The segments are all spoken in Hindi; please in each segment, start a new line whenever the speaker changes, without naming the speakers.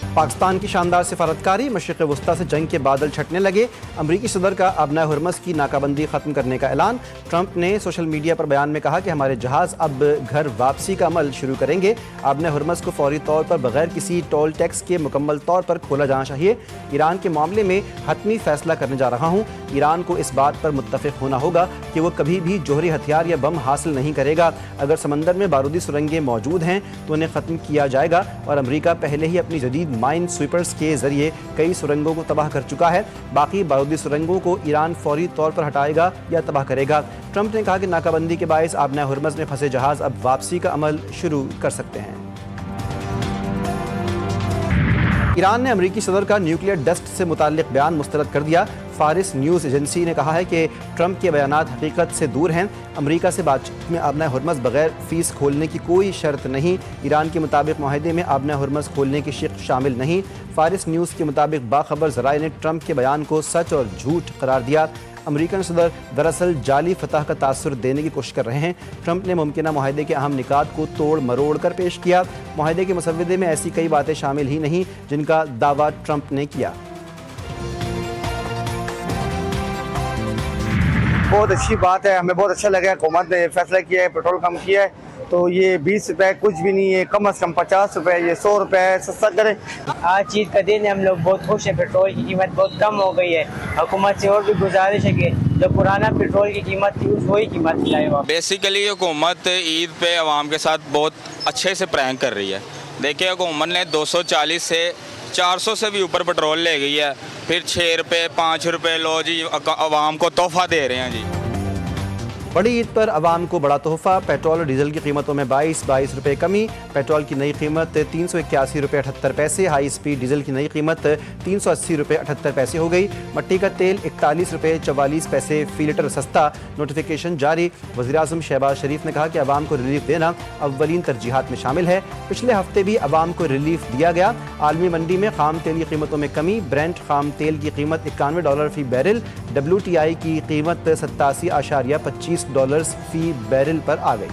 पाकिस्तान की शानदार सिफारतकारी, मशरिक़ वस्ता से जंग के बादल छटने लगे। अमरीकी सदर का अबनाए हुर्मस की नाकाबंदी ख़त्म करने का ऐलान। ट्रंप ने सोशल मीडिया पर बयान में कहा कि हमारे जहाज़ अब घर वापसी का अमल शुरू करेंगे। अबनाए हुर्मस को फौरी तौर पर बगैर किसी टोल टैक्स के मुकम्मल तौर पर खोला जाना चाहिए। ईरान के मामले में हतमी फैसला करने जा रहा हूँ। ईरान को इस बात पर मुत्तफ़िक़ होना होगा कि वो कभी भी जोहरी हथियार या बम हासिल नहीं करेगा। अगर समंदर में बारूदी सुरंगें मौजूद हैं तो उन्हें ख़त्म किया जाएगा। और अमरीका पहले ही अपनी जदीद माइन स्वीपर्स के जरिए कई सुरंगों को तबाह कर चुका है। बाकी बारूदी सुरंगों को ईरान फौरी तौर पर हटाएगा या तबाह करेगा। ट्रंप ने कहा कि नाकाबंदी के बायस अबनाए हुर्मस में फंसे जहाज़ अब वापसी का अमल शुरू कर सकते हैं। ईरान ने अमरीकी सदर का न्यूक्लियर डस्ट से मुताल्लिक बयान मुस्तरद कर दिया। फारिस न्यूज़ एजेंसी ने कहा है कि ट्रंप के बयानात हकीकत से दूर हैं। अमरीका से बातचीत में अबनाए हुर्मस बगैर फीस खोलने की कोई शर्त नहीं। ईरान के मुताबिक माहदे में अबनाए हुर्मस खोलने की शिक शामिल नहीं। फारिस न्यूज़ के मुताबिक बाखबर ज़राए ने ट्रंप के बयान को सच और झूठ करार दिया। अमरीकन सदर दरअसल जाली फतह का तासुर देने की कोशिश कर रहे हैं। ट्रंप ने मुमकिना माहदे के अहम निकात को तोड़ मरोड़ कर पेश किया। माहदे के मसवदे में ऐसी कई बातें शामिल ही नहीं जिनका दावा ट्रंप ने किया।
बहुत अच्छी बात है, हमें बहुत अच्छा लगा। हुकूमत ने फैसला किया है, पेट्रोल कम किया है, तो ये 20 रुपए कुछ भी नहीं है, कम से कम 50 रुपए, ये 100 रुपए सस्ता करें।
आज चीज़ का दिन है, हम लोग बहुत खुश हैं। पेट्रोल की कीमत बहुत कम हो गई है। हुकूमत से और भी गुजारिश है कि जो पुराना पेट्रोल की कीमत थी वही कीमत लाए।
बेसिकली हुकूमत ईद पे अवाम के साथ बहुत अच्छे से प्रैंक कर रही है। देखिए हुकूमत ने 240 से 400 से भी ऊपर पेट्रोल ले गई है, फिर 6 रुपये 5 रुपये लो जी अवाम को तोहफा दे रहे हैं जी।
बड़ी ईद पर अवाम को बड़ा तोहफा। पेट्रोल और डीजल की कीमतों में 22 रुपये कमी। पेट्रोल की नई कीमत 381 रुपये 78 पैसे। हाई स्पीड डीजल की नई कीमत 380 रुपये 78 पैसे हो गई। मट्टी का तेल 41 रुपये 44 पैसे फी लीटर सस्ता। नोटिफिकेशन जारी। वज़ीर-ए-आज़म शहबाज शरीफ ने कहा कि अवाम को रिलीफ देना अव्वलीन तरजीहात में शामिल है। पिछले हफ्ते भी अवाम को रिलीफ दिया गया। आलमी मंडी में खाम तेल की कीमतों में कमी। ब्रेंट खाम तेल की कीमत $91 फी बैरल। WTI की कीमत 87.25 डॉलर्स फी बैरल पर आ गई।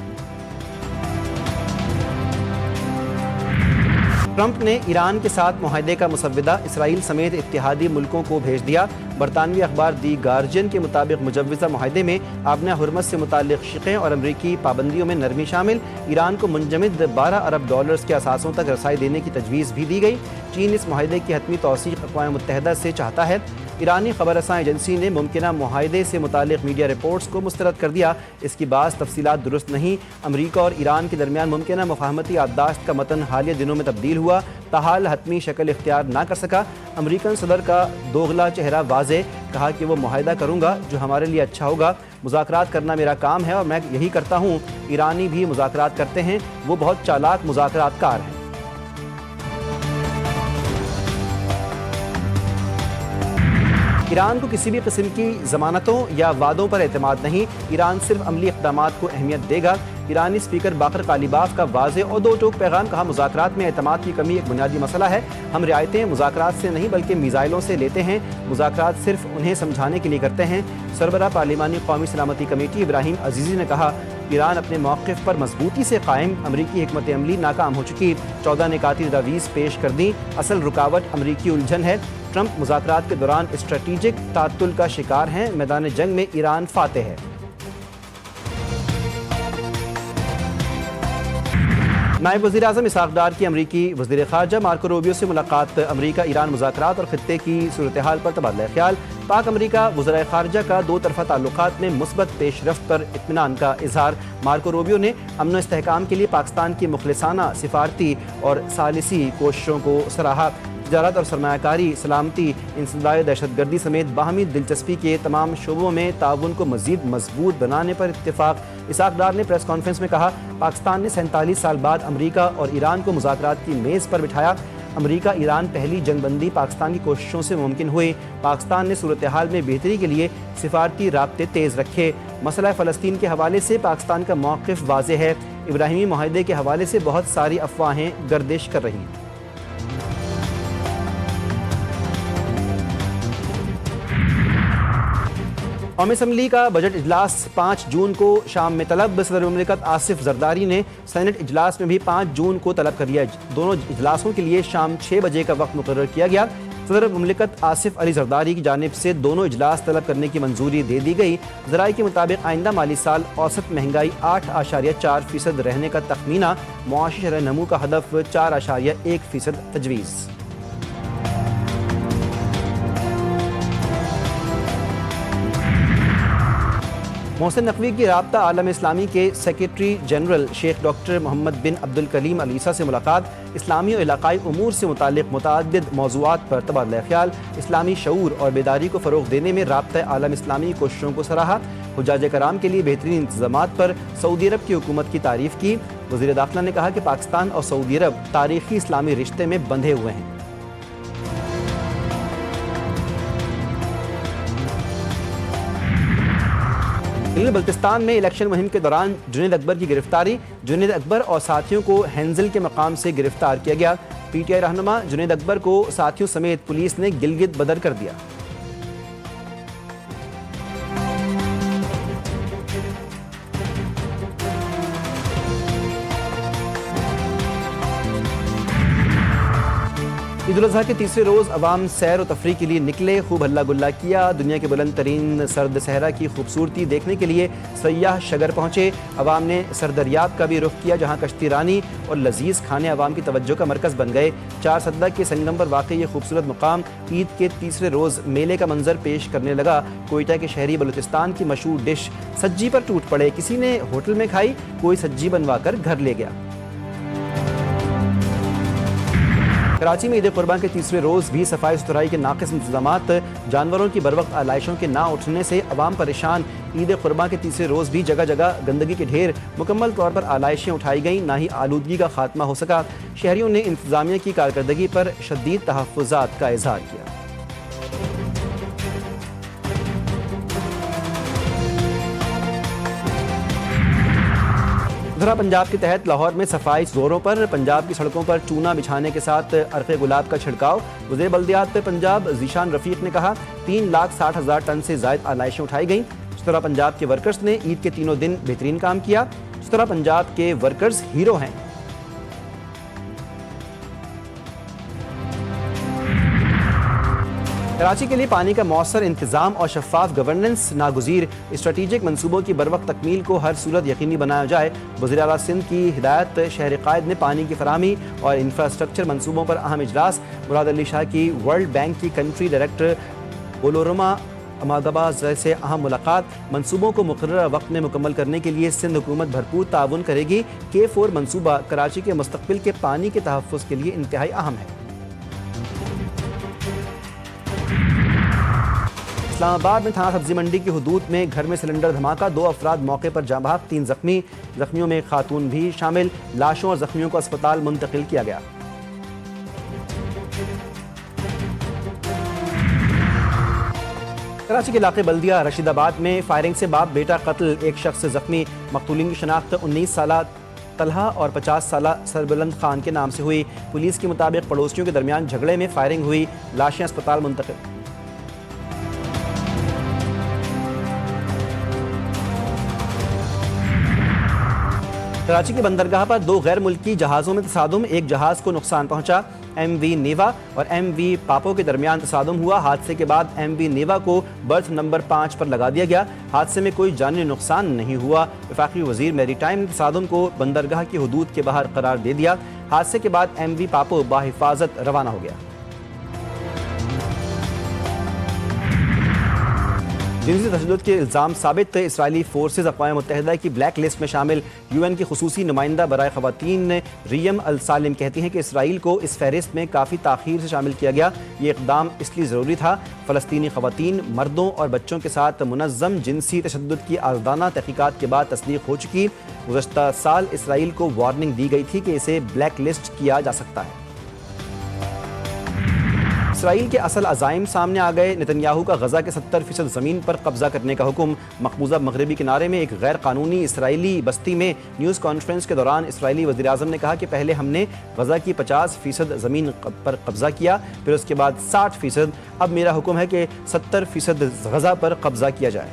ट्रंप ने ईरान के साथ मुआहदे का मुसव्वदा इसराइल समेत इत्तेहादी मुल्कों को भेज दिया। बरतानवी अखबार दी गार्जियन के मुताबिक मुजव्वज़ा मुआहदे में अबनाए हुर्मस से मुताल्लिक़ शिक़ें और अमरीकी पाबंदियों में नरमी शामिल। ईरान को मुंजमद $12 अरब के असासों तक रसाई देने की तजवीज़ भी दी गई। चीन इस मुआहदे की हतमी तौसीक़ अक़वाम मुत्तहिदा से चाहता है। ईरानी खबर रसां एजेंसी ने मुमकिना मुआहदे से मुताल्लिक़ मीडिया रिपोर्ट्स को मुस्तरद कर दिया। इसकी बाज़ तफसीलात दुरुस्त नहीं। अमरीका और ईरान के दरमियान मुमकिना मुफ़ाहमती याददाश्त का मतन हालिया दिनों में तब्दील हुआ, ताहाल हतमी शक्ल इख्तियार ना कर सका। अमरीकन सदर का दोगला चेहरा वाज़े, कहा कि वो मुआहदा करूँगा जो हमारे लिए अच्छा होगा। मुज़ाकरात करना मेरा काम है और मैं यही करता हूँ। ईरानी भी मुज़ाकरात करते हैं, वो बहुत चालाक मुज़ाकरातकार हैं। ईरान को किसी भी किस्म की ज़मानतों या वादों पर एतमाद नहीं। ईरान सिर्फ अमली इक़दामात को अहमियत देगा। ईरानी स्पीकर बाकर कालीबाफ का वाज़े और दो टोक पैगाम, कहा मुज़ाकरात में एतमाद की कमी एक बुनियादी मसला है। हम रियायतें मुज़ाकरात से नहीं बल्कि मिसाइलों से लेते हैं। मुज़ाकरात सिर्फ उन्हें समझाने के लिए करते हैं। सरबराह पार्लिमानी कौमी सलामती कमेटी इब्राहिम अजीज़ी ने कहा ईरान अपने मौक़िफ़ पर मजबूती से कायम। अमरीकी हिकमत अमली नाकाम हो चुकी। 14 निकाती तजावीज़ पेश कर दी। असल रुकावट अमरीकी उलझन है। ट्रंप मुज़ाकरात के दौरान स्ट्रेटीजिक तातुल का शिकार हैं। मैदान जंग में ईरान फातेह है। नायब वज़ीर-ए-आज़म इसहाक़ डार की अमरीकी वज़ीर ख़ारजा मार्को रूबियो से मुलाकात। अमरीका ईरान मुज़ाकरात और ख़ित्ते की सूरत हाल पर तबादला ख्याल। पाक अमरीका वज़राए ख़ारजा का दो तरफ़ा ताल्लुक़ात में मुस्बत पेशरफ्त पर इत्मीनान का इज़हार। मार्को रूबियो ने अमन व इस्तेहकाम के लिए पाकिस्तान की मुखलिसाना सिफारती और सालिसी कोशिशों को सराहा। तिजारत और सरमायाकारी, सलामती, इंसदाद दहशतगर्दी समेत बाहमी दिलचस्पी के तमाम शोबों में ताउन को मज़ीद मजबूत बनाने पर इत्तेफाक। इसहाक़ डार ने प्रेस कॉन्फ्रेंस में कहा पाकिस्तान ने 47 साल बाद अमरीका और ईरान को मुज़ाकरात की मेज़ पर बिठाया। अमरीका ईरान पहली जंगबंदी पाकिस्तान की कोशिशों से मुमकिन हुई। पाकिस्तान ने सूरत हाल में बेहतरी के लिए सिफारती राब्ते तेज़ रखे। मसला फ़लस्तीन के हवाले से पाकिस्तान का मौक़िफ़ वाज़ेह है। इब्राहिमी मुआहदे के हवाले से बहुत सारी अफवाहें गर्दिश कर रही हैं। कौमी असम्बली का बजट इजलास 5 जून को शाम में तलब। सदर मुमलिकत आसिफ जरदारी ने सेनेट इजलास में भी 5 जून को तलब कर लिया। दोनों इजलासों के लिए शाम 6 बजे का वक्त मुकर्रर किया गया। सदर मुमलिकत आसिफ अली जरदारी की जानिब से दोनों इजलास तलब करने की मंजूरी दे दी गई। ज़राए के मुताबिक आइंदा माली साल औसत महंगाई 8.4% रहने का तखमीना, मुआशी शरह नमू का हदफ 4.1% तजवीज़। मोहसिन नकवी की राब्ता आलम इस्लामी के secretary general Sheikh doctor Mohammad bin Abdul Karim Al Issa से मुलाकात। इस्लामी और इलाकाई उमूर से मुतालिक मुतअद्दिद मौज़ूआत पर तबादला ख्याल। इस्लामी शऊर और बेदारी को फ़रोग़ देने में राब्ता आलम इस्लामी की कोशिशों को सराहा। हुज्जाज कराम के लिए बेहतरीन इंतज़ामात पर सऊदी अरब की हुकूमत की तारीफ़ की। वज़ीर दाखिला ने कहा कि पाकिस्तान और सऊदी अरब तारीख़ी इस्लामी रिश्ते में बंधे हुए हैं। बल्तिस्तान में इलेक्शन मुहिम के दौरान जुनैद अकबर की गिरफ्तारी। जुनैद अकबर और साथियों को हेंजल के मकाम से गिरफ्तार किया गया। पीटीआई रहनुमा जुनैद अकबर को साथियों समेत पुलिस ने गिलगित बदर कर दिया। ईद उल अज़हा के तीसरे रोज़ अवाम सैर और तफरीह के लिए निकले। खूब हल्ला गुल्ला किया। दुनिया के बुलंद तरीन सर्द सहरा की खूबसूरती देखने के लिए सयाह शगर पहुँचे। अवाम ने सरदरियाब का भी रुख किया, जहाँ कश्ती रानी और लजीज खाने अवाम की तवज्जो का मरकज़ बन गए। 4 सद्दा के संगम पर वाक़ई ये खूबसूरत मुकाम ईद के तीसरे रोज़ मेले का मंजर पेश करने लगा। कोयटा के शहरी बलूचिस्तान की मशहूर डिश सज्जी पर टूट पड़े। किसी ने होटल में खाई, कोई सज्जी बनवा कर घर ले गया। कराची में ईद कुर्बान के तीसरे रोज़ भी सफाई सुथराई के नाक़िस इंतजामात। जानवरों की बरवक्त आलाइशों के ना उठने से अवाम परेशान। ईद कुर्बान के तीसरे रोज़ भी जगह जगह गंदगी के ढेर। मुकम्मल तौर पर आलाइशें उठाई गईं, ना ही आलूदगी का खात्मा हो सका। शहरियों ने इंतजामिया की कारकर्दगी पर शदीद तहफ़्फ़ुज़ात का इज़हार किया। उधर पंजाब के तहत लाहौर में सफाई जोरों पर। पंजाब की सड़कों पर चूना बिछाने के साथ अर्क़े गुलाब का छिड़काव। वज़ीर बल्दियात पंजाब ज़ीशान रफ़ीक ने कहा 3,60,000 टन से ज़ायद आलाइशें उठाई गईं। इस तरह पंजाब के वर्कर्स ने ईद के तीनों दिन बेहतरीन काम किया। इस तरह पंजाब के वर्कर्स हीरो हैं। कराची के लिए पानी का मौसर इंतजाम और शफाफ गवर्नेंस नागुज़ीर। स्ट्रेटेजिक मनसूबों की बरवक्त तकमील को हर सूरत यकीनी बनाया जाए। वज़ीर आला सिंध की हिदायत। शहर कायद ने पानी की फराहमी और इंफ्रास्ट्रक्चर मनसूबों पर अहम इजलास। मुराद अली शाह की वर्ल्ड बैंक की कंट्री डायरेक्टर बोलोरमा अमागबा से अहम मुलाकात। मनसूबों को मुकर्रर वक्त में मुकम्मल करने के लिए सिंध हुकूमत भरपूर ताउन करेगी। K4 मनसूबा कराची के मुस्तकबिल के पानी के तहफ़्फ़ुज़ के लिए इंतहाई अहम है। इस्लामाबाद में थाना सब्जी मंडी की हुदूद में घर में सिलेंडर धमाका। 2 अफराद मौके पर जाँ बहक, 3 जख्मी। जख्मियों में खातून भी शामिल। लाशों और जख्मियों को अस्पताल मुंतकिल किया गया। कराची के इलाके बल्दिया रशीदाबाद में फायरिंग से बाप बेटा कत्ल। 1 शख्स जख्मी। मकतूलिन की शनाख्त 19 साला तलहा और 50 साला सरबुलंद खान के नाम से हुई। पुलिस के मुताबिक पड़ोसियों के दरमियान झगड़े में फायरिंग हुई। लाशें अस्पताल मुंतकिल। कराची की बंदरगाह पर 2 गैर मुल्की जहाज़ों में तसादुम। एक जहाज़ को नुकसान पहुंचा। MV नेवा और MV पापो के दरमियान तसादुम हुआ। हादसे के बाद MV नेवा को बर्थ नंबर 5 पर लगा दिया गया। हादसे में कोई जानी नुकसान नहीं हुआ। वफाकी वज़ीर मैरीटाइम ने तसादुम को बंदरगाह की हुदूद के बाहर करार दे दिया। हादसे के बाद MV पापो बाहिफाजत रवाना हो गया। जिनसी तशद्दुद के इल्ज़ाम साबित। इसराइली फोर्सेज अक़वाम मुत्तहिदा की ब्लैक लिस्ट में शामिल। UN की खुसूसी नुमाइंदा बराए ख़वातीन रियम अल सालिम कहती हैं कि इसराइल को इस फहरिस्त में काफ़ी ताख़ीर से शामिल किया गया। ये इक़दाम इसलिए ज़रूरी था। फ़लस्तीनी ख़वातीन, मर्दों और बच्चों के साथ मुनज़्ज़म जिनसी तशद्दुद की आज़ादाना तहक़ीक़ात के बाद तस्दीक़ हो चुकी। गुज़श्ता साल इसराइल को वार्निंग दी गई थी कि इसे ब्लैक लिस्ट किया जा सकता है। इसराइल के असल अज़ाइम सामने आ गए। नेतन्याहू का गज़ा के 70% ज़मीन पर कब्जा करने का हुक्म। मकबूजा मगरबी किनारे में एक गैर कानूनी इसराइली बस्ती में न्यूज़ कॉन्फ्रेंस के दौरान इसराइली वज़ीर आज़म ने कहा कि पहले हमने गज़ा की 50% ज़मीन पर कब्जा किया, फिर उसके बाद 60%। अब मेरा हुक्म है कि 70% गज़ा पर कब्जा किया जाए।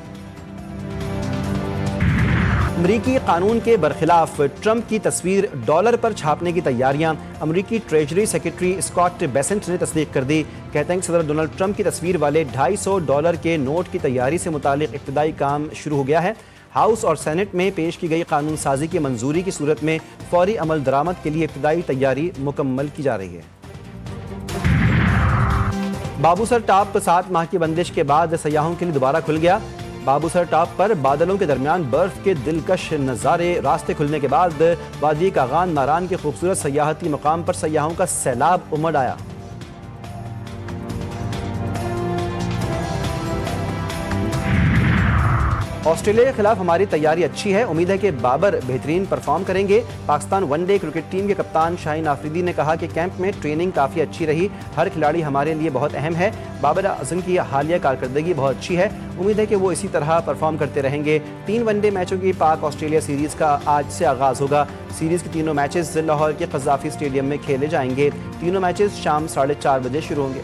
अमरीकी कानून के बरखिलाफ ट्रंप की तस्वीर डॉलर पर छापने की तैयारियां। अमरीकी ट्रेजरी सेक्रेटरी स्कॉट बेसेंट ने तस्दीक कर दी। कहते हैं कि सदर डोनाल्ड ट्रंप की तस्वीर वाले $250 के नोट की तैयारी से मुतालिक इब्तदाई काम शुरू हो गया है। हाउस और सेनेट में पेश की गई कानून साजी की मंजूरी की सूरत में फौरी अमल दरामद के लिए इब्तदाई तैयारी मुकम्मल की जा रही है। बाबूसर टाप 7 माह की बंदिश के बाद सयाहों के लिए दोबारा खुल गया। बाबूसर टाप पर बादलों के दरमियान बर्फ के दिलकश नज़ारे, रास्ते खुलने के बाद वादी कागान नारान के खूबसूरत सयाहती मुकाम पर सयाहों का सैलाब उमड़ आया। ऑस्ट्रेलिया के खिलाफ हमारी तैयारी अच्छी है। उम्मीद है कि बाबर बेहतरीन परफॉर्म करेंगे। पाकिस्तान वनडे क्रिकेट टीम के कप्तान शाहीन आफरीदी ने कहा कि कैंप में ट्रेनिंग काफ़ी अच्छी रही। हर खिलाड़ी हमारे लिए बहुत अहम है। बाबर आजम की हालिया कारकर्दगी बहुत अच्छी है। उम्मीद है कि वो इसी तरह परफॉर्म करते रहेंगे। 3 वनडे मैचों की पाक ऑस्ट्रेलिया सीरीज़ का आज से आगाज़ होगा। सीरीज़ के तीनों मैचेस लाहौर के कज़ाफ़ी स्टेडियम में खेले जाएंगे। तीनों मैचेस शाम 4:30 बजे शुरू होंगे।